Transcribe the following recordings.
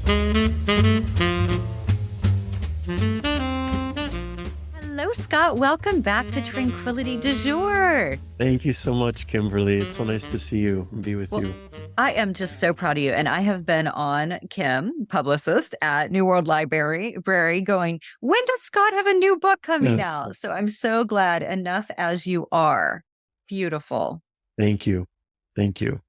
Hello, Scott. Welcome back to Tranquility du Jour. Thank you so much, Kimberly. It's so nice to see you and be with Well, you. I am just so proud of you. And I have been on Kim, publicist at New World Library, going, when does Scott have a new book coming Yeah. out? So I'm so glad. Enough as you are. Beautiful. Thank you. Thank you.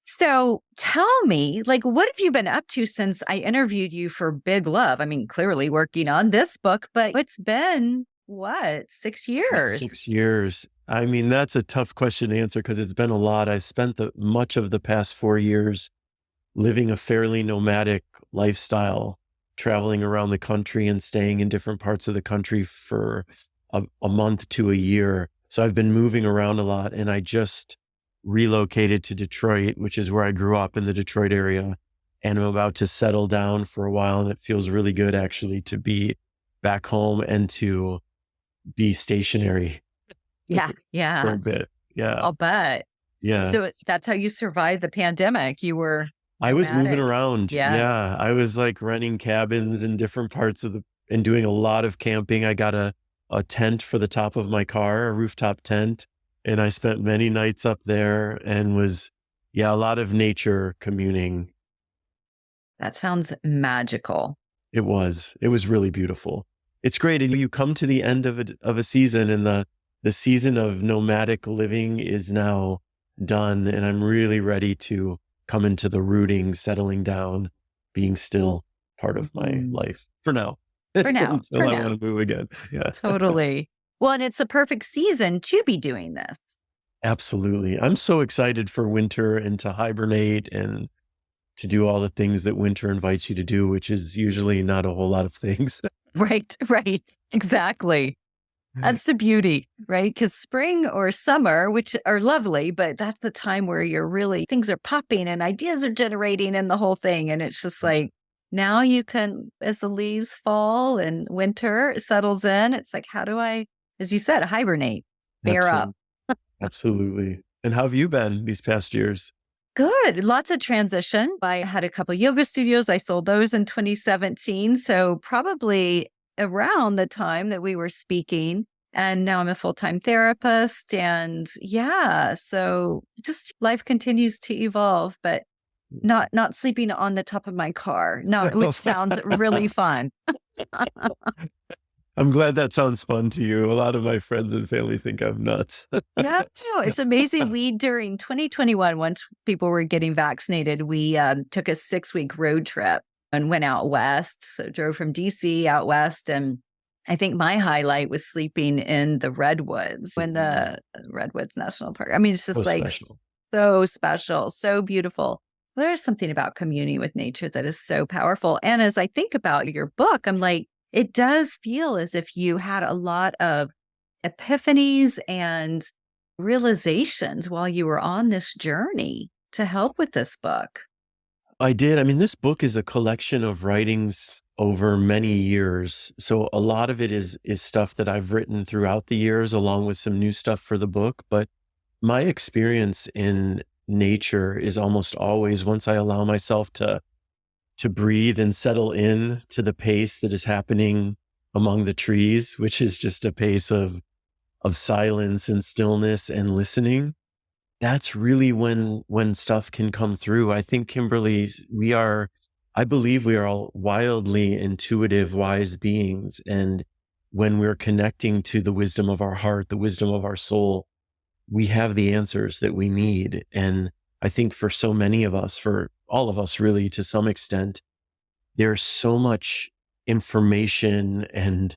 So tell me, like, what have you been up to since I interviewed you for Big Love? I mean, clearly working on this book, but it's been what, 6 years? 6 years. I mean, that's a tough question to answer because it's been a lot. I spent much of the past 4 years living a fairly nomadic lifestyle, traveling around the country and staying in different parts of the country for a month to a year. So I've been moving around a lot, and I just relocated to Detroit, which is where I grew up, in the Detroit area. And I'm about to settle down for a while, and it feels really good actually to be back home and to be stationary Yeah, for a yeah, bit. Yeah. I'll bet. Yeah. So that's how you survived the pandemic. You were I was moving nomadic. around. Yeah. Yeah. I was like renting cabins in different parts and doing a lot of camping. I got a tent for the top of my car, a rooftop tent. And I spent many nights up there and a lot of nature communing. That sounds magical. It was really beautiful. It's great. And you come to the end of a season, and the season of nomadic living is now done. And I'm really ready to come into the rooting, settling down, being still part of my life for now. For now. Until For I now. want to move again. Yeah. Totally. Well, and it's a perfect season to be doing this. Absolutely. I'm so excited for winter and to hibernate and to do all the things that winter invites you to do, which is usually not a whole lot of things. Right, right. Exactly. That's the beauty, right? Because spring or summer, which are lovely, but that's the time where things are popping and ideas are generating and the whole thing. And it's just like, now you can, as the leaves fall and winter settles in, it's like, how do I, as you said, hibernate, bear up? Absolutely. And how have you been these past years? Good. Lots of transition. I had a couple yoga studios. I sold those in 2017. So probably around the time that we were speaking. And now I'm a full-time therapist. And yeah, so just life continues to evolve, but not sleeping on the top of my car. No, which sounds really fun. I'm glad that sounds fun to you. A lot of my friends and family think I'm nuts. Yeah, no, it's amazing. During 2021, once people were getting vaccinated, we took a 6-week road trip and went out west. So drove from DC out west. And I think my highlight was sleeping in the Redwoods, in the Redwoods National Park. I mean, it's just So like special. so special, so beautiful. There's something about communing with nature that is so powerful. And as I think about your book, I'm like, it does feel as if you had a lot of epiphanies and realizations while you were on this journey to help with this book. I did. I mean, this book is a collection of writings over many years. So a lot of it is stuff that I've written throughout the years, along with some new stuff for the book. But my experience in nature is almost always, once I allow myself to breathe and settle in to the pace that is happening among the trees, which is just a pace of silence and stillness and listening. That's really when stuff can come through. I think, Kimberly, I believe we are all wildly intuitive, wise beings. And when we're connecting to the wisdom of our heart, the wisdom of our soul, we have the answers that we need. And I think for so many of us, for all of us really, to some extent, there's so much information and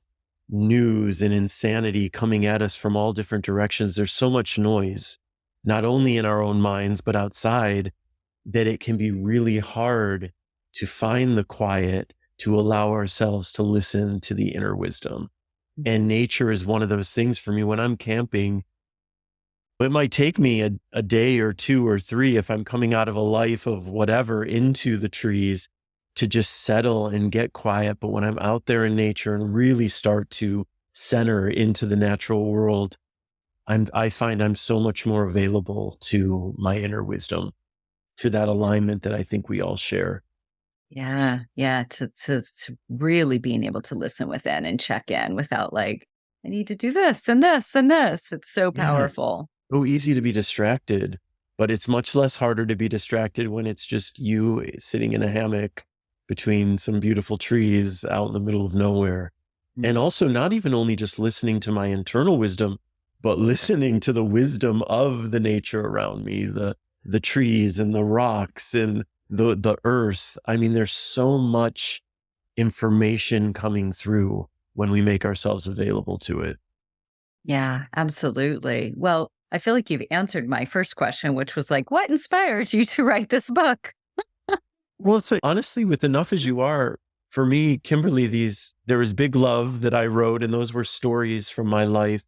news and insanity coming at us from all different directions. There's so much noise, not only in our own minds, but outside, that it can be really hard to find the quiet, to allow ourselves to listen to the inner wisdom. And nature is one of those things for me. When I'm camping, it might take me a day or 2 or 3, if I'm coming out of a life of whatever, into the trees, to just settle and get quiet. But when I'm out there in nature and really start to center into the natural world, I find I'm so much more available to my inner wisdom, to that alignment that I think we all share. Yeah. Yeah. To really being able to listen within and check in without like, I need to do this and this and this. It's so Yeah, it's powerful. so easy to be distracted, but it's much less harder to be distracted when it's just you sitting in a hammock between some beautiful trees out in the middle of nowhere. And also not even only just listening to my internal wisdom, but listening to the wisdom of the nature around me, the trees and the rocks and the earth. I mean, there's so much information coming through when we make ourselves available to it. Yeah, absolutely. Well, I feel like you've answered my first question, which was like, what inspired you to write this book? Well, it's like, honestly, with Enough as You Are, for me, Kimberly, there was Big Love that I wrote, and those were stories from my life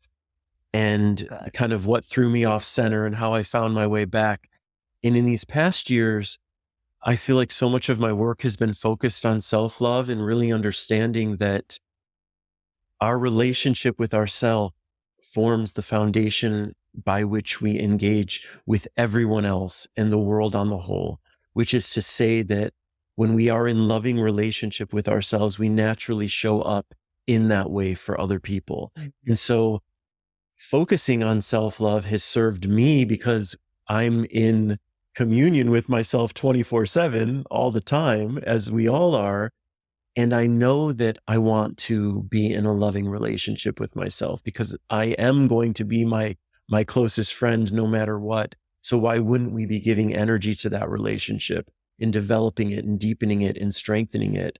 and Good. kind of what threw me off center and how I found my way back. And in these past years, I feel like so much of my work has been focused on self love and really understanding that our relationship with ourself forms the foundation by which we engage with everyone else and the world on the whole, which is to say that when we are in loving relationship with ourselves, we naturally show up in that way for other people. And so focusing on self-love has served me because I'm in communion with myself 24/7 all the time, as we all are. And I know that I want to be in a loving relationship with myself because I am going to be my closest friend no matter what. So why wouldn't we be giving energy to that relationship and developing it and deepening it and strengthening it?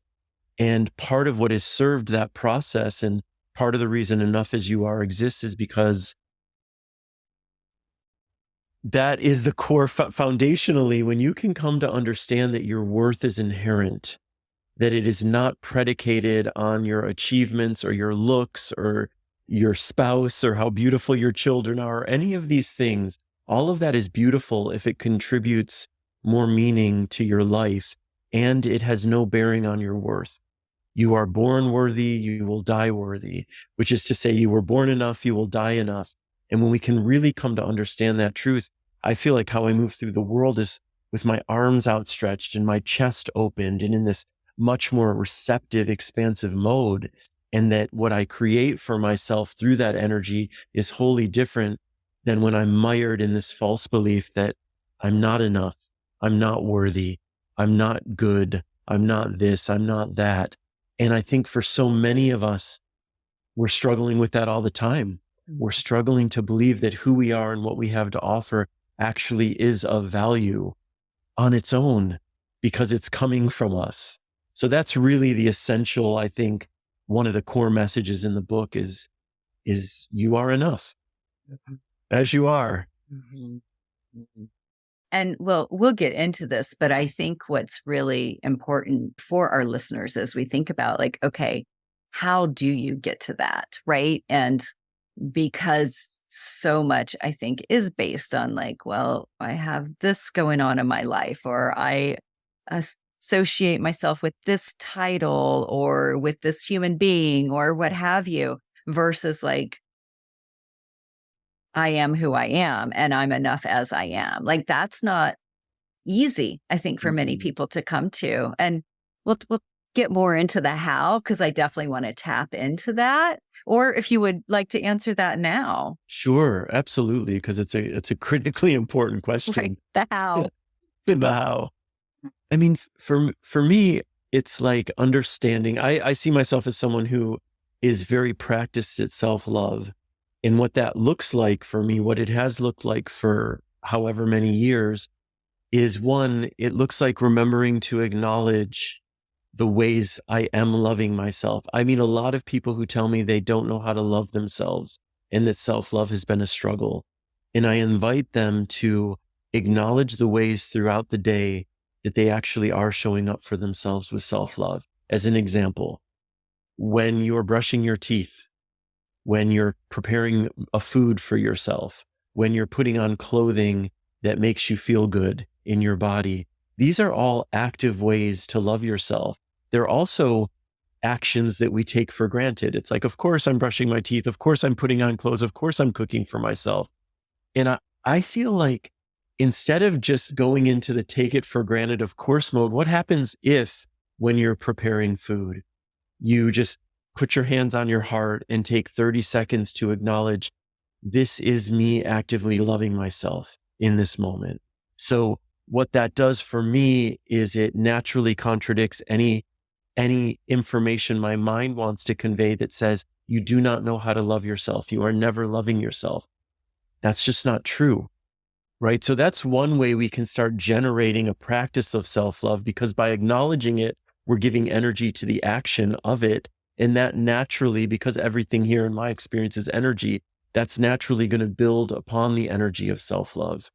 And part of what has served that process and part of the reason Enough as You Are exists is because that is the core foundationally, when you can come to understand that your worth is inherent, that it is not predicated on your achievements or your looks or your spouse or how beautiful your children are, any of these things. All of that is beautiful if it contributes more meaning to your life and it has no bearing on your worth. You are born worthy, you will die worthy, which is to say, you were born enough, you will die enough. And when we can really come to understand that truth, I feel like how I move through the world is with my arms outstretched and my chest opened and in this much more receptive, expansive mode. And that what I create for myself through that energy is wholly different than when I'm mired in this false belief that I'm not enough, I'm not worthy, I'm not good, I'm not this, I'm not that. And I think for so many of us, we're struggling with that all the time. We're struggling to believe that who we are and what we have to offer actually is of value on its own because it's coming from us. So that's really the essential, I think, one of the core messages in the book is you are enough as you are. Mhm. Mhm. And we'll get into this, but I think what's really important for our listeners as we think about like, okay, how do you get to that? Right. And because so much I think is based on like, well, I have this going on in my life, or I associate myself with this title or with this human being or what have you, versus like, I am who I am and I'm enough as I am. Like that's not easy, I think, for many Mhm. people to come to. And we'll get more into the how because I definitely want to tap into that. Or if you would like to answer that now, Sure, absolutely, because it's a critically important right? question. The how. In the how. I mean, for me, it's like understanding. I see myself as someone who is very practiced at self-love. And what that looks like for me, what it has looked like for however many years, is one, it looks like remembering to acknowledge the ways I am loving myself. I mean, a lot of people who tell me they don't know how to love themselves and that self-love has been a struggle. And I invite them to acknowledge the ways throughout the day that they actually are showing up for themselves with self-love. As an example, when you're brushing your teeth, when you're preparing a food for yourself, when you're putting on clothing that makes you feel good in your body, these are all active ways to love yourself. They're also actions that we take for granted. It's like, of course, I'm brushing my teeth. Of course, I'm putting on clothes. Of course, I'm cooking for myself. And I feel like instead of just going into the take it for granted of course mode, what happens if, when you're preparing food, you just put your hands on your heart and take 30 seconds to acknowledge, this is me actively loving myself in this moment. So what that does for me is it naturally contradicts any information my mind wants to convey that says, you do not know how to love yourself. You are never loving yourself. That's just not true, right? So that's one way we can start generating a practice of self-love, because by acknowledging it, we're giving energy to the action of it. And that naturally, because everything here in my experience is energy, that's naturally going to build upon the energy of self-love.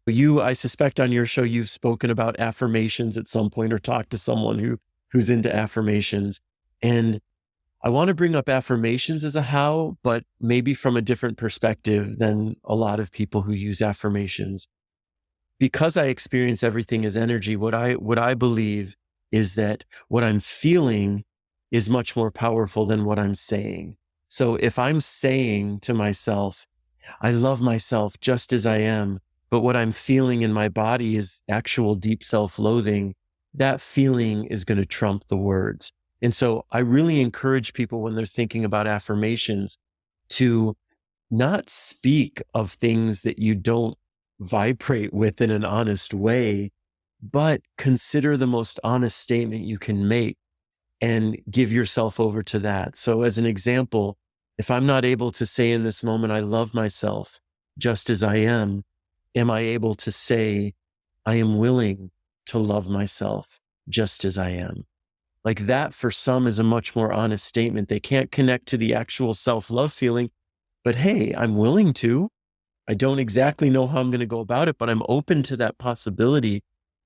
I suspect on your show, you've spoken about affirmations at some point or talked to someone who's into affirmations. And I want to bring up affirmations as a how, but maybe from a different perspective than a lot of people who use affirmations. Because I experience everything as energy, what I believe is that what I'm feeling is much more powerful than what I'm saying. So if I'm saying to myself, I love myself just as I am, but what I'm feeling in my body is actual deep self-loathing, that feeling is going to trump the words. And so I really encourage people when they're thinking about affirmations to not speak of things that you don't vibrate with in an honest way, but consider the most honest statement you can make and give yourself over to that. So as an example, if I'm not able to say in this moment, I love myself just as I am I able to say, I am willing to love myself just as I am? Like that for some is a much more honest statement. They can't connect to the actual self-love feeling, but hey, I'm willing to. I don't exactly know how I'm going to go about it, but I'm open to that possibility.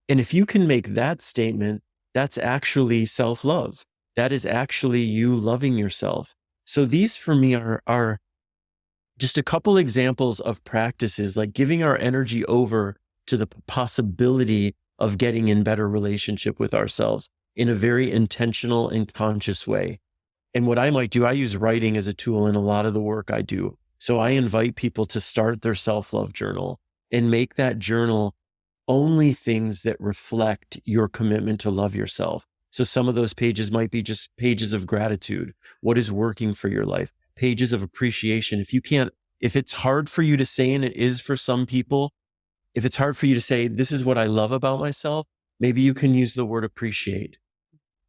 And if you can make that statement, that's actually self-love. That is actually you loving yourself. So these for me are just a couple examples of practices, like giving our energy over to the possibility of getting in better relationship with ourselves in a very intentional and conscious way. And what I might do, I use writing as a tool in a lot of the work I do. So I invite people to start their self-love journal and make that journal only things that reflect your commitment to love yourself. So some of those pages might be just pages of gratitude. What is working for your life? Pages of appreciation. If it's hard for you to say, and it is for some people, if it's hard for you to say, this is what I love about myself, maybe you can use the word appreciate.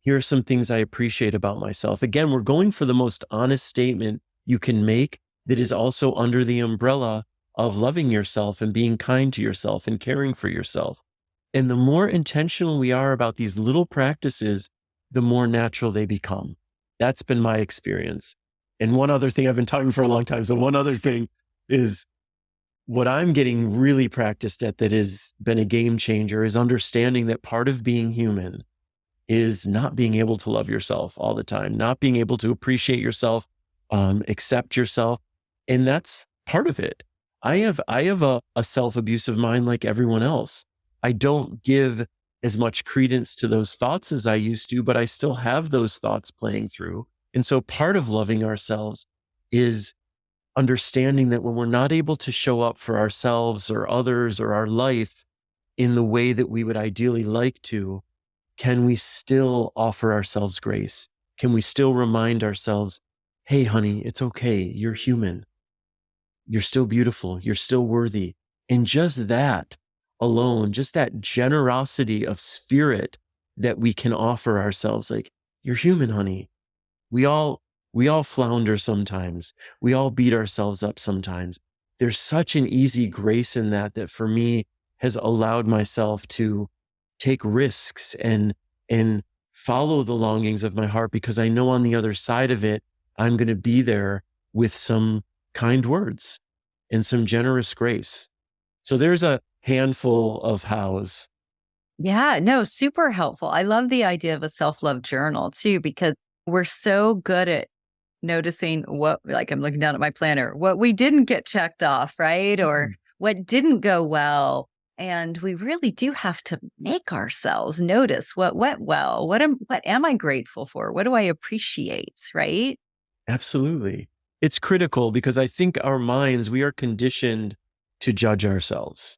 Here are some things I appreciate about myself. Again, we're going for the most honest statement you can make that is also under the umbrella of loving yourself and being kind to yourself and caring for yourself. And the more intentional we are about these little practices, the more natural they become. That's been my experience. And one other thing, I've been talking for a long time. So one other thing is what I'm getting really practiced at that has been a game changer is understanding that part of being human is not being able to love yourself all the time, not being able to appreciate yourself, accept yourself. And that's part of it. I have a self-abusive mind like everyone else. I don't give as much credence to those thoughts as I used to, but I still have those thoughts playing through. And so part of loving ourselves is understanding that when we're not able to show up for ourselves or others or our life in the way that we would ideally like to, can we still offer ourselves grace? Can we still remind ourselves, hey, honey, it's okay. You're human. You're still beautiful. You're still worthy. And just that alone, just that generosity of spirit that we can offer ourselves, like, you're human, honey. We all flounder sometimes. We all beat ourselves up sometimes. There's such an easy grace in that for me has allowed myself to take risks and follow the longings of my heart, because I know on the other side of it, I'm going to be there with some kind words and some generous grace. So there's a handful of hows. Yeah, no, super helpful. I love the idea of a self-love journal too, because we're so good at noticing what, like I'm looking down at my planner, what we didn't get checked off, right? Or what didn't go well. And we really do have to make ourselves notice what went well. What am I grateful for? What do I appreciate, right? Absolutely. It's critical because I think our minds, we are conditioned to judge ourselves.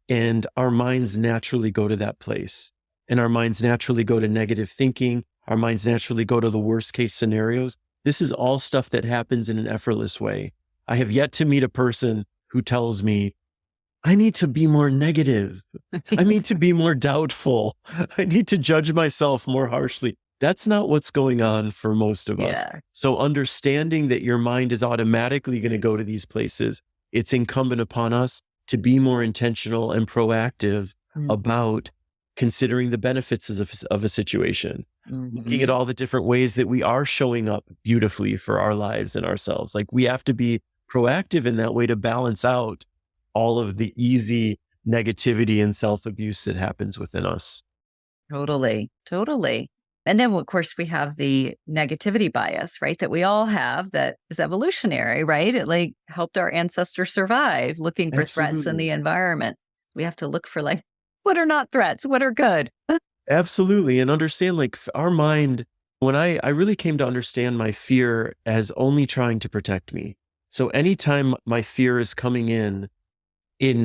And our minds naturally go to that place. And our minds naturally go to negative thinking. Our minds naturally go to the worst case scenarios. This is all stuff that happens in an effortless way. I have yet to meet a person who tells me, I need to be more negative. I need to be more doubtful. I need to judge myself more harshly. That's not what's going on for most of us. Yeah, So understanding that your mind is automatically going to go to these places, it's incumbent upon us to be more intentional and proactive about considering the benefits of a situation, looking at all the different ways that we are showing up beautifully for our lives and ourselves. Like, we have to be proactive in that way to balance out all of the easy negativity and self-abuse that happens within us. totally, totally. And then, of course, we have the negativity bias, right? That we all have that is evolutionary, right? It like helped our ancestors survive looking for threats in the Absolutely. environment. We have to look for like, what are not threats? What are good? Absolutely. And understand, like, our mind, when I really came to understand my fear as only trying to protect me. So anytime my fear is coming in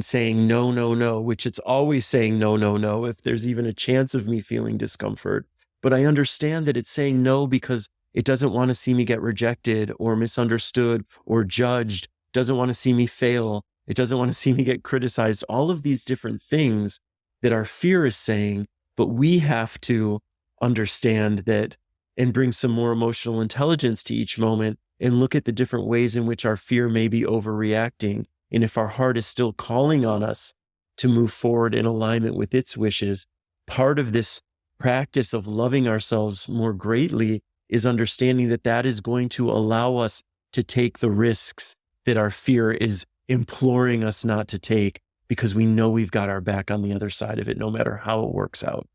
saying no, no, no, which it's always saying no, no, no, if there's even a chance of me feeling discomfort. But I understand that it's saying no because it doesn't want to see me get rejected or misunderstood or judged, doesn't want to see me fail. It doesn't want to see me get criticized. All of these different things that our fear is saying, but we have to understand that and bring some more emotional intelligence to each moment and look at the different ways in which our fear may be overreacting. And if our heart is still calling on us to move forward in alignment with its wishes, part of this practice of loving ourselves more greatly is understanding that that is going to allow us to take the risks that our fear is imploring us not to take, because we know we've got our back on the other side of it, no matter how it works out.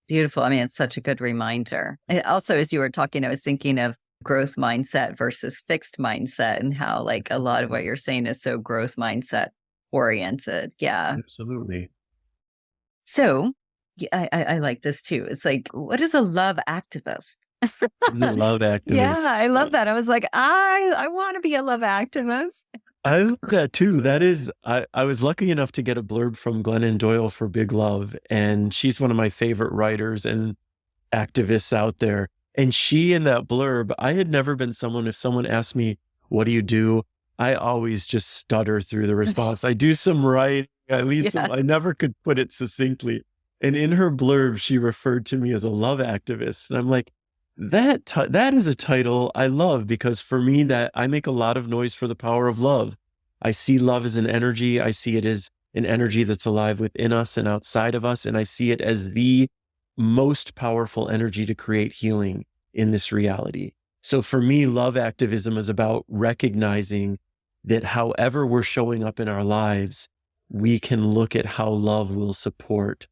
Beautiful. I mean, it's such a good reminder. And also, as you were talking, I was thinking of growth mindset versus fixed mindset and how like a lot of what you're saying is so growth mindset oriented. Yeah. Absolutely. So I like this too. It's like, what is a love activist? He's a love Yeah, activist. I love that. I was like, I want to be a love activist. I love that too. That is, I was lucky enough to get a blurb from Glennon Doyle for Big Love, and she's one of my favorite writers and activists out there. And she, in that blurb, I had never been someone, if someone asked me, what do you do? I always just stutter through the response. I do some writing, I lead some, Yeah. I never could put it succinctly. And in her blurb, she referred to me as a love activist. And I'm like, that is a title I love, because for me, that I make a lot of noise for the power of love. I see love as an energy. I see it as an energy that's alive within us and outside of us. And I see it as the most powerful energy to create healing in this reality. So for me, love activism is about recognizing that however we're showing up in our lives, we can look at how love will support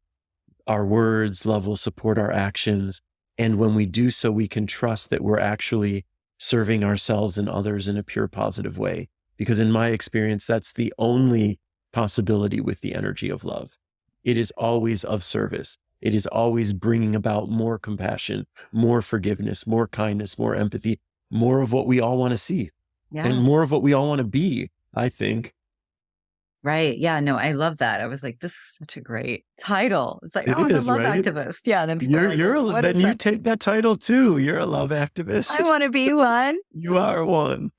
our words, love will support our actions. And when we do so, we can trust that we're actually serving ourselves and others in a pure positive way. Because in my experience, that's the only possibility with the energy of love. It is always of service. It is always bringing about more compassion, more forgiveness, more kindness, more empathy, more of what we all want to see, and Yeah. more of what we all want to be, I think. Right. Yeah. No, I love that. I was like, this is such a great title. It's like, It oh, I'm a is, love right? activist. Yeah. And then people are like, what Then is you that? take that title too. You're a love I activist. want to be one. You are one.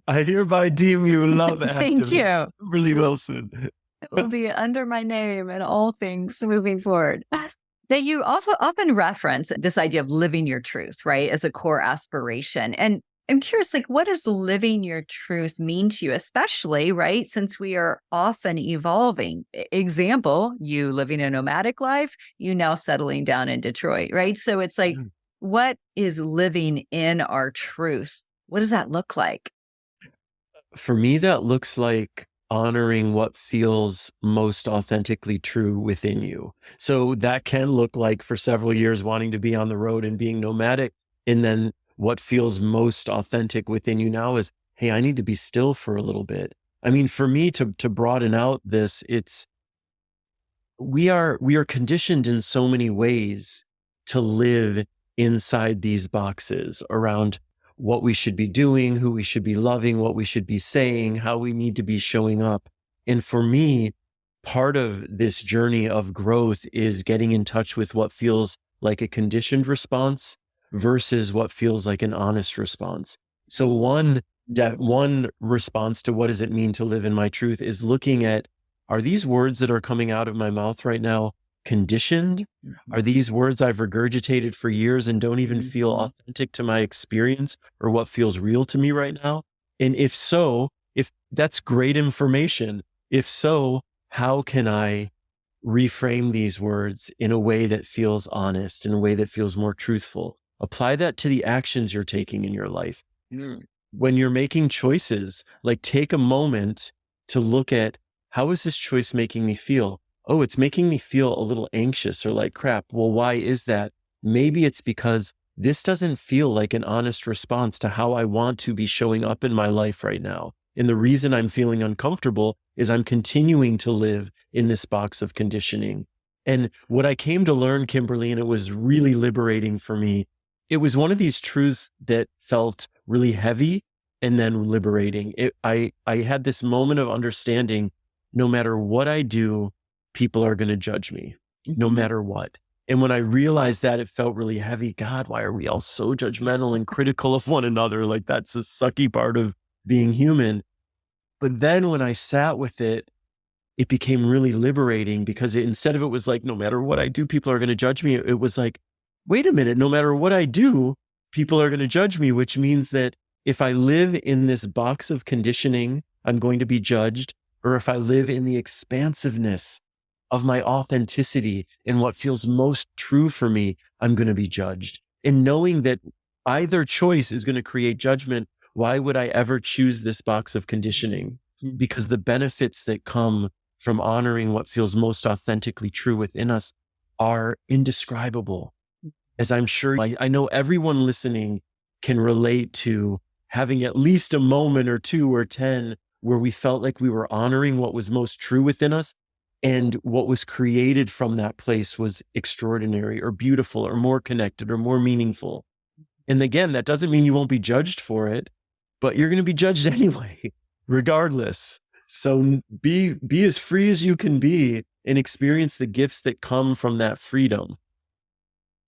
I hereby deem you love Thank activist. you. Kimberly Wilson. It will be under my name and all things moving forward. That you also often reference this idea of living your truth, right, as a core aspiration. And I'm curious, like, what does living your truth mean to you, especially, right, since we are often evolving? Example, you living a nomadic life, you now settling down in Detroit, right? So it's like, what is living in our truth? What does that look like? For me, that looks like honoring what feels most authentically true within you. So that can look like, for several years, wanting to be on the road and being nomadic. And then what feels most authentic within you now is, hey, I need to be still for a little bit. I mean, for me to broaden out this, it's we are conditioned in so many ways to live inside these boxes around what we should be doing, who we should be loving, what we should be saying, how we need to be showing up. And for me, part of this journey of growth is getting in touch with what feels like a conditioned response versus what feels like an honest response. So one response to what does it mean to live in my truth is looking at, are these words that are coming out of my mouth right now conditioned? Are these words I've regurgitated for years and don't even feel authentic to my experience or what feels real to me right now? And if so, if that's great information, if so, how can I reframe these words in a way that feels honest, in a way that feels more truthful? Apply that to the actions you're taking in your life. When you're making choices, like take a moment to look at, how is this choice making me feel? Oh, it's making me feel a little anxious or like crap. Well, why is that? Maybe it's because this doesn't feel like an honest response to how I want to be showing up in my life right now. And the reason I'm feeling uncomfortable is I'm continuing to live in this box of conditioning. And what I came to learn, Kimberly, and it was really liberating for me, it was one of these truths that felt really heavy and then liberating. I had this moment of understanding, no matter what I do, people are going to judge me, no matter what. And when I realized that, it felt really heavy. God, why are we all so judgmental and critical of one another? Like that's a sucky part of being human. But then when I sat with it, it became really liberating because instead of it was like, no matter what I do, people are going to judge me. It was like, wait a minute, no matter what I do, people are going to judge me, which means that if I live in this box of conditioning, I'm going to be judged. Or if I live in the expansiveness of my authenticity and what feels most true for me, I'm going to be judged. And knowing that either choice is going to create judgment, why would I ever choose this box of conditioning? Because the benefits that come from honoring what feels most authentically true within us are indescribable. As I'm sure I know everyone listening can relate to having at least a moment or two or 10 where we felt like we were honoring what was most true within us. And what was created from that place was extraordinary or beautiful or more connected or more meaningful. And again, that doesn't mean you won't be judged for it, but you're going to be judged anyway, regardless. So be as free as you can be and experience the gifts that come from that freedom.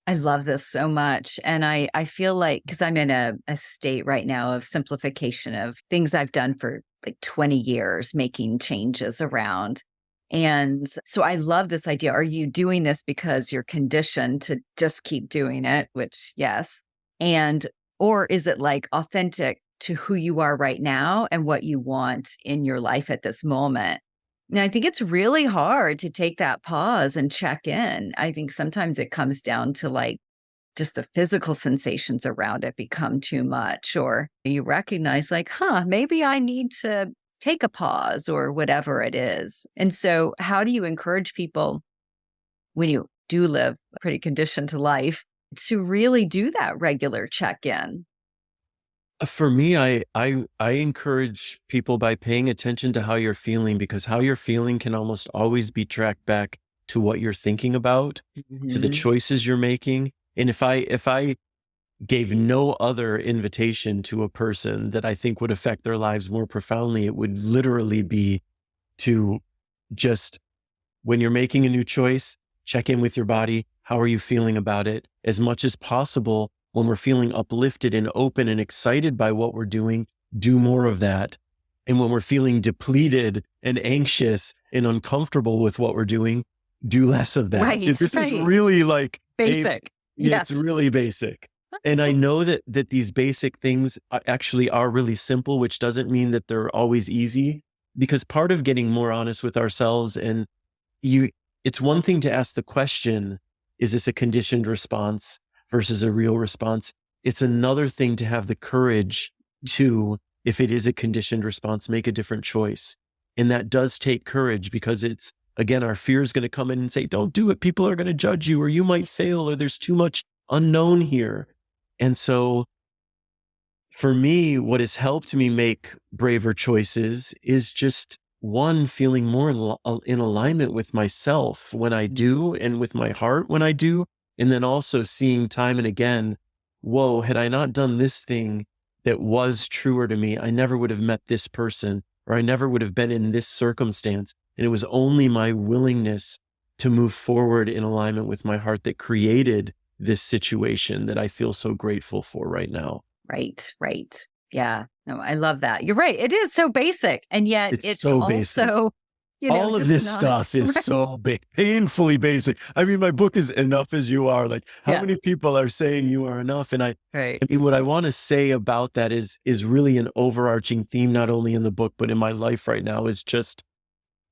I love this so much. And I feel like, because I'm in a state right now of simplification of things I've done for like 20 years, making changes around. And so I love this idea. Are you doing this because you're conditioned to just keep doing it? Which, yes. And, or is it like authentic to who you are right now and what you want in your life at this moment? And I think it's really hard to take that pause and check in. I think sometimes it comes down to like just the physical sensations around it become too much, or you recognize like, maybe I need to take a pause or whatever it is. And so, how do you encourage people when you do live a pretty conditioned life to really do that regular check in? For me, I encourage people by paying attention to how you're feeling, because how you're feeling can almost always be tracked back to what you're thinking about, to the choices you're making. And if I gave no other invitation to a person that I think would affect their lives more profoundly, it would literally be to just, when you're making a new choice, check in with your body. How are you feeling about it? As much as possible, when we're feeling uplifted and open and excited by what we're doing, do more of that. And when we're feeling depleted and anxious and uncomfortable with what we're doing, do less of that. Right. This is really like basic. yeah, it's really basic. And I know that these basic things actually are really simple, which doesn't mean that they're always easy, because part of getting more honest with ourselves, and it's one thing to ask the question, is this a conditioned response versus a real response? It's another thing to have the courage to, if it is a conditioned response, make a different choice. And that does take courage, because it's, again, our fear is going to come in and say, don't do it. People are going to judge you, or you might fail, or there's too much unknown here. And so for me, what has helped me make braver choices is just, one, feeling more in alignment with myself when I do, and with my heart when I do. And then also seeing time and again, whoa, had I not done this thing that was truer to me, I never would have met this person. or I never would have been in this circumstance. And it was only my willingness to move forward in alignment with my heart that created this situation that I feel so grateful for right now. Right, right. Yeah. No, I love that. You're right. It is so basic. And yet It's it's so basic. also, All of just this not stuff is right. so painfully basic. I mean, my book is Enough as You Are. Like, how Yeah. many people are saying you are enough? And I Right. mean, what I want to say about that is really an overarching theme, not only in the book, but in my life right now, is just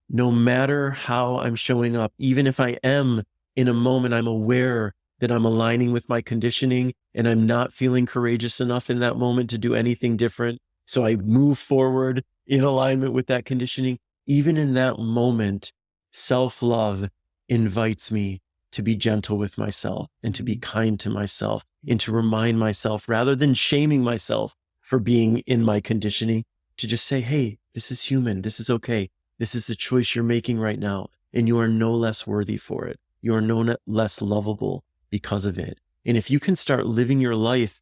no matter how I'm showing up, even if I am in a moment, I'm aware that I'm aligning with my conditioning and I'm not feeling courageous enough in that moment to do anything different. So I move forward in alignment with that conditioning. Even in that moment, self-love invites me to be gentle with myself and to be kind to myself and to remind myself, rather than shaming myself for being in my conditioning, to just say, hey, this is human. This is okay. This is the choice you're making right now, and you are no less worthy for it. You are no less lovable because of it. And if you can start living your life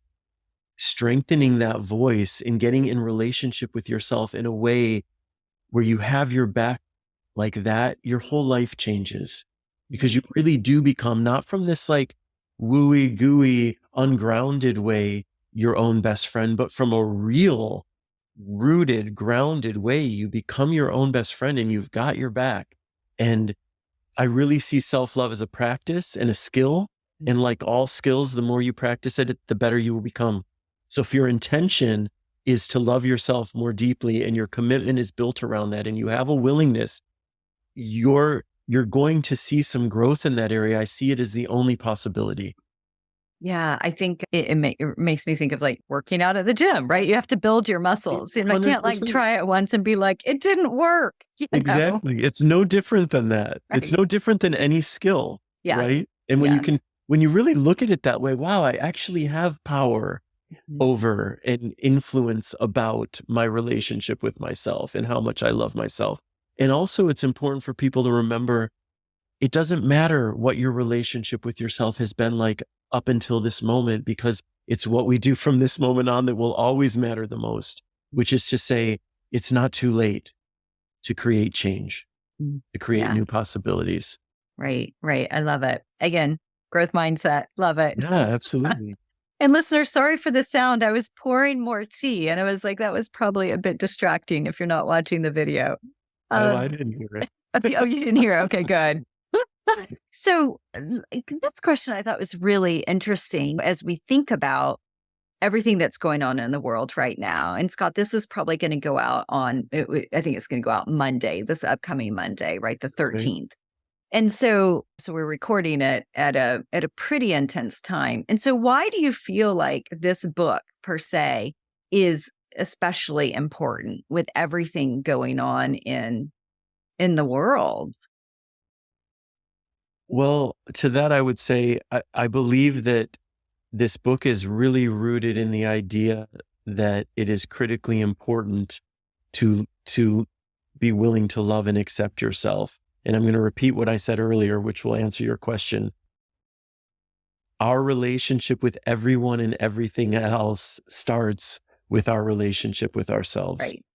strengthening that voice and getting in relationship with yourself in a way where you have your back like that, your whole life changes, because you really do become, not from this like wooey gooey, ungrounded way, your own best friend, but from a real rooted, grounded way. You become your own best friend and you've got your back. And I really see self-love as a practice and a skill. And like all skills, the more you practice it, the better you will become. So if your intention is to love yourself more deeply and your commitment is built around that and you have a willingness, you're going to see some growth in that area. I see it as the only possibility. Yeah, I think it makes me think of like working out at the gym, right? You have to build your muscles. I can't like 100%. try it once and be like, it didn't work, Exactly. It's no different than that. It's Right. no different than any skill, Yeah. right? And Yeah. when you really look at it that way, wow, I actually have power over and influence about my relationship with myself and how much I love myself. And also, it's important for people to remember, it doesn't matter what your relationship with yourself has been like up until this moment, because it's what we do from this moment on that will always matter the most, which is to say, it's not too late to create change, to create Yeah. new possibilities. Right. Right. I love it. Again, growth mindset. Love it. Yeah, absolutely. And listeners, sorry for the sound. I was pouring more tea and I was like, that was probably a bit distracting if you're not watching the video. Oh, I Um, didn't hear it. oh, you didn't hear? Okay, good. So, this question I thought was really interesting as we think about everything that's going on in the world right now. And Scott, this is probably going to go out on, I think it's going to go out Monday, this upcoming Monday, right? The Right. 13th. And so we're recording it at a pretty intense time. And so why do you feel like this book per se is especially important with everything going on in the world? Well, to that, I would say, I believe that this book is really rooted in the idea that it is critically important to be willing to love and accept yourself. And I'm going to repeat what I said earlier, which will answer your question. Our relationship with everyone and everything else starts with our relationship with ourselves. Right.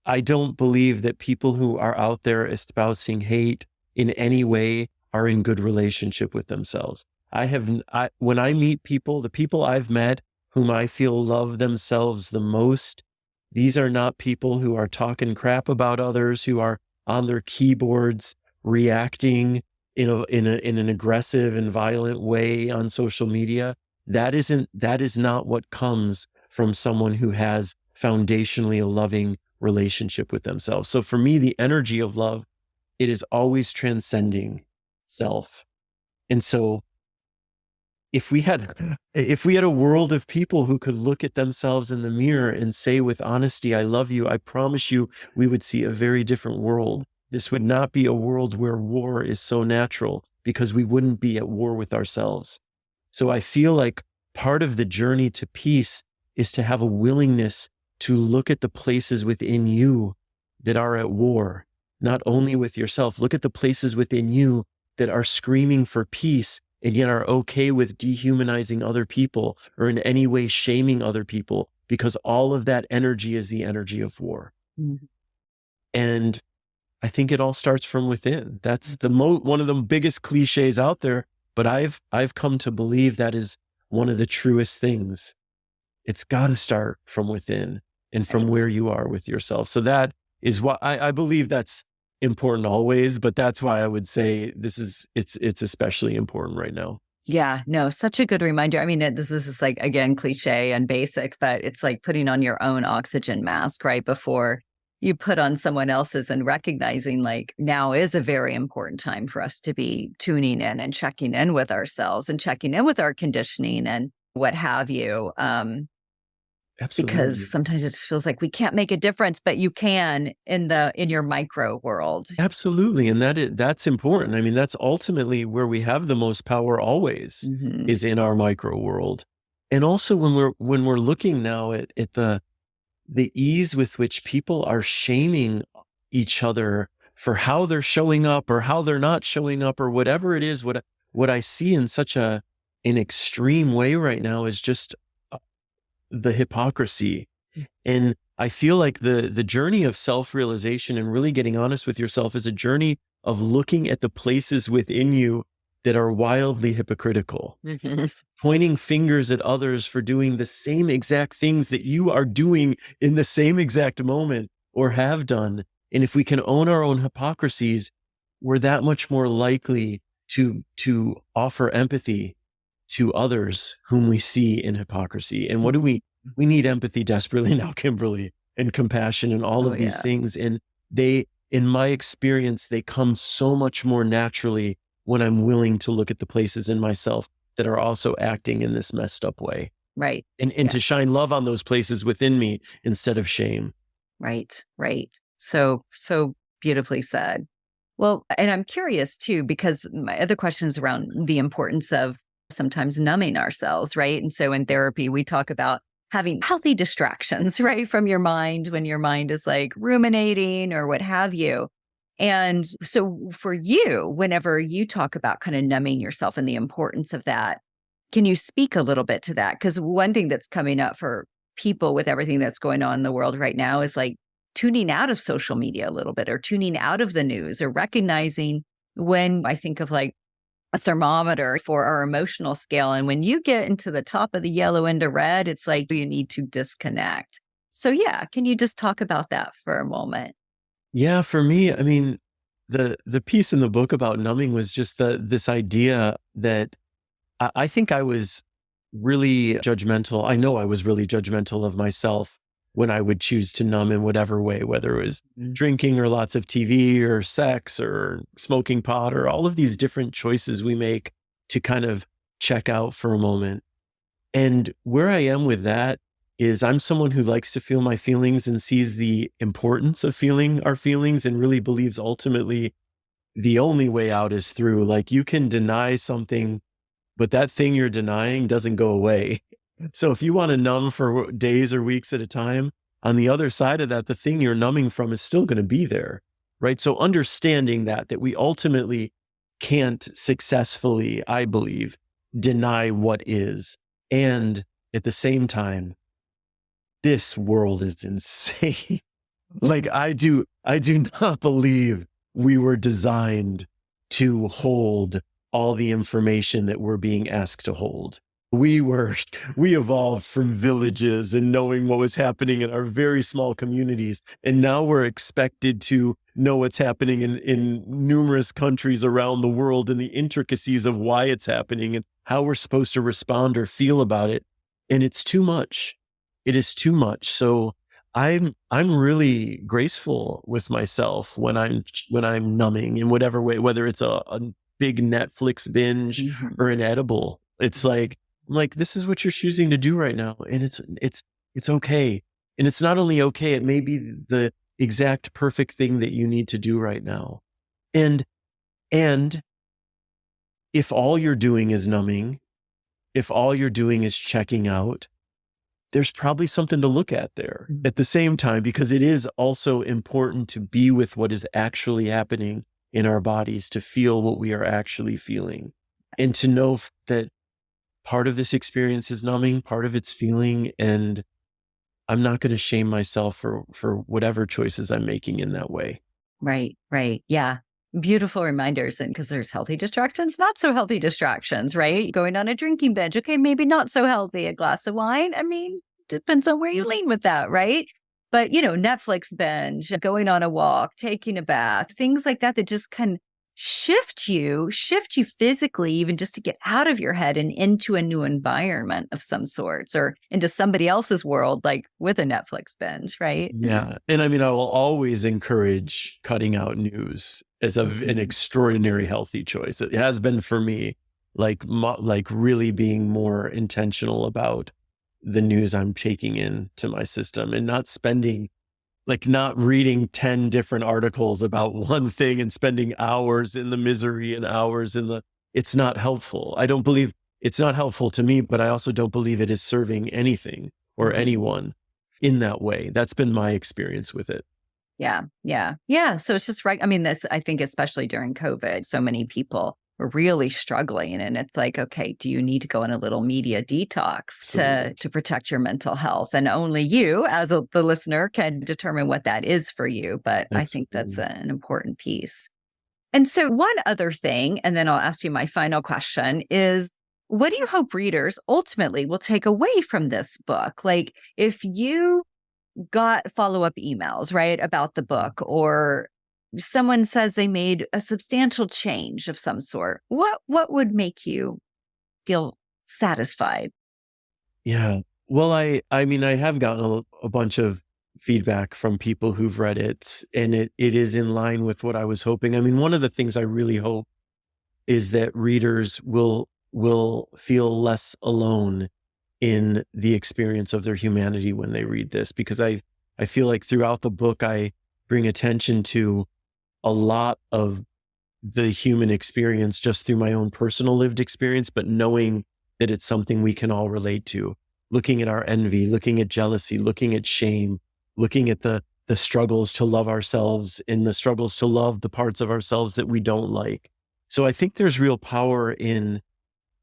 I don't believe that people who are out there espousing hate in any way are in good relationship with themselves. When I meet people, the people I've met whom I feel love themselves the most, these are not people who are talking crap about others, who are on their keyboards reacting in an aggressive and violent way on social media. That is not what comes from someone who has foundationally a loving relationship with themselves. So for me, the energy of love, it is always transcending self. And so if we had a world of people who could look at themselves in the mirror and say with honesty, I love you, I promise you, we would see a very different world. This would not be a world where war is so natural, because we wouldn't be at war with ourselves. So I feel like part of the journey to peace is to have a willingness to look at the places within you that are at war, not only with yourself. Look at the places within you that are screaming for peace and yet are okay with dehumanizing other people or in any way shaming other people. because all of that energy is the energy of war. Mhm. And I think it all starts from within. That's one of the biggest cliches out there, but I've come to believe that is one of the truest things. It's got to start from within and from Right. where you are with yourself. So that is why I believe that's important always, but that's why I would say it's especially important right now. Yeah, no, such a good reminder. I mean, this is just like, again, cliche and basic, but it's like putting on your own oxygen mask right before you put on someone else's, and recognizing like now is a very important time for us to be tuning in and checking in with ourselves and checking in with our conditioning and what have you. Because Absolutely. sometimes it just feels like we can't make a difference, but you can in your micro world. Absolutely. And that's important. I mean, that's ultimately where we have the most power always, Mhm. is in our micro world. And also when we're looking now at the ease with which people are shaming each other for how they're showing up or how they're not showing up or whatever it is, what I see in such an extreme way right now is just the hypocrisy. And I feel like the journey of self-realization and really getting honest with yourself is a journey of looking at the places within you that are wildly hypocritical, Mhm. pointing fingers at others for doing the same exact things that you are doing in the same exact moment or have done. And if we can own our own hypocrisies, we're that much more likely to offer empathy to others whom we see in hypocrisy. And what do we need empathy desperately now, Kimberly, and compassion and all Oh, of these yeah. things. And they, in my experience, they come so much more naturally when I'm willing to look at the places in myself that are also acting in this messed up way, Right. and Yeah. to shine love on those places within me instead of shame. Right. Right. So beautifully said. Well, and I'm curious too, because my other question is around the importance of sometimes numbing ourselves, right? And so in therapy, we talk about having healthy distractions, right, from your mind when your mind is like ruminating or what have you. And so for you, whenever you talk about kind of numbing yourself and the importance of that, can you speak a little bit to that? Because one thing that's coming up for people with everything that's going on in the world right now is like tuning out of social media a little bit, or tuning out of the news, or recognizing when I think of like a thermometer for our emotional scale. And when you get into the top of the yellow into red, it's like you need to disconnect. So, yeah, can you just talk about that for a moment? Yeah, for me, I mean, the piece in the book about numbing was just this idea that I think I was really judgmental. I know I was really judgmental of myself when I would choose to numb in whatever way, whether it was Mm. drinking or lots of TV or sex or smoking pot or all of these different choices we make to kind of check out for a moment. And where I am with that is I'm someone who likes to feel my feelings and sees the importance of feeling our feelings and really believes ultimately the only way out is through. Like, you can deny something, but that thing you're denying doesn't go away. So if you want to numb for days or weeks at a time, on the other side of that, the thing you're numbing from is still going to be there, right? So understanding that we ultimately can't successfully, I believe, deny what is. And at the same time, this world is insane. Like, I do not believe we were designed to hold all the information that we're being asked to hold. We were, we evolved from villages and knowing what was happening in our very small communities. And now we're expected to know what's happening in numerous countries around the world and the intricacies of why it's happening and how we're supposed to respond or feel about it. And it's too much. It is too much. So I'm really graceful with myself when I'm numbing in whatever way, whether it's a big Netflix binge Mhm. or an edible. It's like, I'm like, this is what you're choosing to do right now, and it's okay. And it's not only okay, it may be the exact perfect thing that you need to do right now. And and if all you're doing is numbing, if all you're doing is checking out, there's probably something to look at there at the same time, because it is also important to be with what is actually happening in our bodies, to feel what we are actually feeling, and to know that part of this experience is numbing, part of it's feeling. And I'm not going to shame myself for whatever choices I'm making in that way. Right, right. Yeah. Beautiful reminders. And because there's healthy distractions, not so healthy distractions, right? Going on a drinking binge. Okay, maybe not so healthy. A glass of wine. I mean, depends on where you lean with that, right? But, Netflix binge, going on a walk, taking a bath, things like that, that just can shift you physically, even just to get out of your head and into a new environment of some sorts or into somebody else's world, like with a Netflix binge, right? Yeah. And I mean, I will always encourage cutting out news as an extraordinary healthy choice. It has been for me, like really being more intentional about the news I'm taking into my system and not reading 10 different articles about one thing and spending hours in the misery and hours it's not helpful. I don't believe it's not helpful to me, but I also don't believe it is serving anything or anyone in that way. That's been my experience with it. Yeah, yeah, yeah. So it's just right. I mean, I think, especially during COVID, so many people were really struggling. And it's like, okay, do you need to go on a little media detox Absolutely. to protect your mental health? And only you, as the listener, can determine what that is for you. But I think that's Absolutely. an important piece. And so, one other thing, and then I'll ask you my final question is, what do you hope readers ultimately will take away from this book? Like, if you got follow-up emails, right, about the book, or someone says they made a substantial change of some sort, what would make you feel satisfied? Yeah. Well, I mean, I have gotten a bunch of feedback from people who've read it, and it is in line with what I was hoping. I mean, one of the things I really hope is that readers will feel less alone in the experience of their humanity when they read this, because I feel like throughout the book I bring attention to a lot of the human experience just through my own personal lived experience, but knowing that it's something we can all relate to. Looking at our envy, looking at jealousy, looking at shame, looking at the struggles to love ourselves and the struggles to love the parts of ourselves that we don't like. So I think there's real power in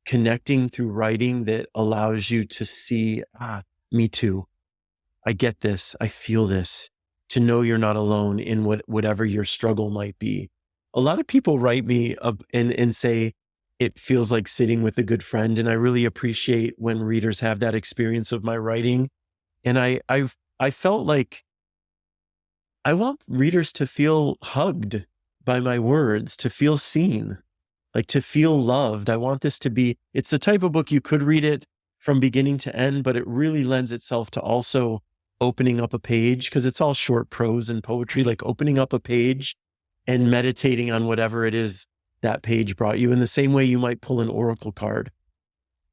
connecting through writing that allows you to see, me too. I get this. I feel this. To know you're not alone in whatever your struggle might be. A lot of people write me up and say it feels like sitting with a good friend, and I really appreciate when readers have that experience of my writing. And I felt like I want readers to feel hugged by my words, to feel seen, like to feel loved. I want this to be, it's the type of book you could read it from beginning to end, but it really lends itself to also opening up a page, because it's all short prose and poetry, like opening up a page and meditating on whatever it is that page brought you in the same way you might pull an oracle card.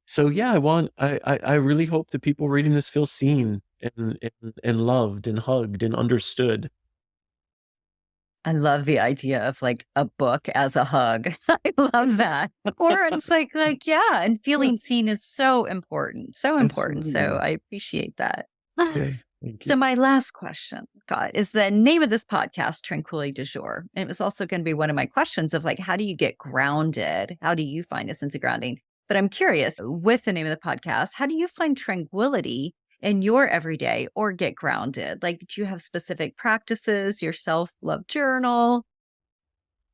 So yeah, I really hope that people reading this feel seen and loved and hugged and understood. I love the idea of like a book as a hug. I love that. Or it's like, yeah, and feeling seen is so important. So important. So Absolutely. I appreciate that. Okay. Thank So you. my last question, God, is the name of this podcast, Tranquility du Jour. And it was also going to be one of my questions of like, how do you get grounded? How do you find a sense of grounding? But I'm curious, with the name of the podcast, how do you find tranquility in your everyday or get grounded? Like, do you have specific practices, your self-love journal?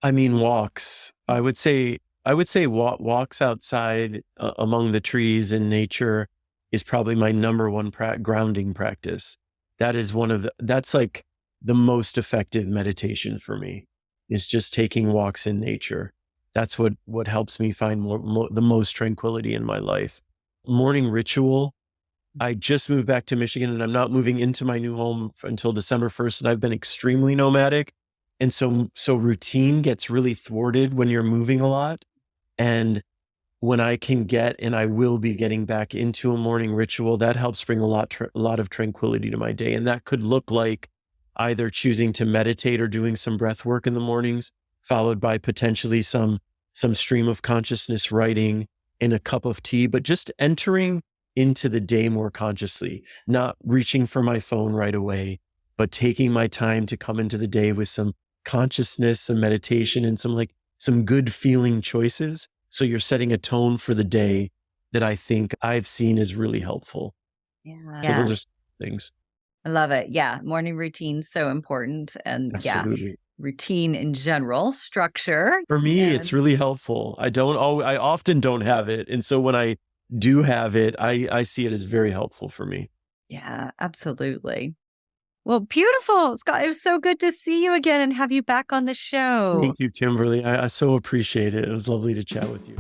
I mean, walks. I would say walks outside among the trees in nature is probably my number one grounding practice. That's like the most effective meditation for me, is just taking walks in nature. That's what helps me find the most tranquility in my life. Morning ritual. I just moved back to Michigan, and I'm not moving into my new home until December 1st. And I've been extremely nomadic. And so routine gets really thwarted when you're moving a lot. And when I can get, and I will be getting back into a morning ritual, that helps bring a lot of tranquility to my day. And that could look like either choosing to meditate or doing some breath work in the mornings, followed by potentially some stream of consciousness writing and a cup of tea, but just entering into the day more consciously, not reaching for my phone right away, but taking my time to come into the day with some consciousness, some meditation, and some good feeling choices. So you're setting a tone for the day that I think I've seen is really helpful. Yeah. So Yeah. those are things. I love it. Yeah. Morning routine, so important. And yeah, Absolutely. routine in general, structure. For me, it's And really helpful. I often don't have it. And so when I do have it, I see it as very helpful for me. yeah, absolutely. Well, beautiful. Scott, it was so good to see you again and have you back on the show. Thank you, Kimberly. I so appreciate it. It was lovely to chat with you.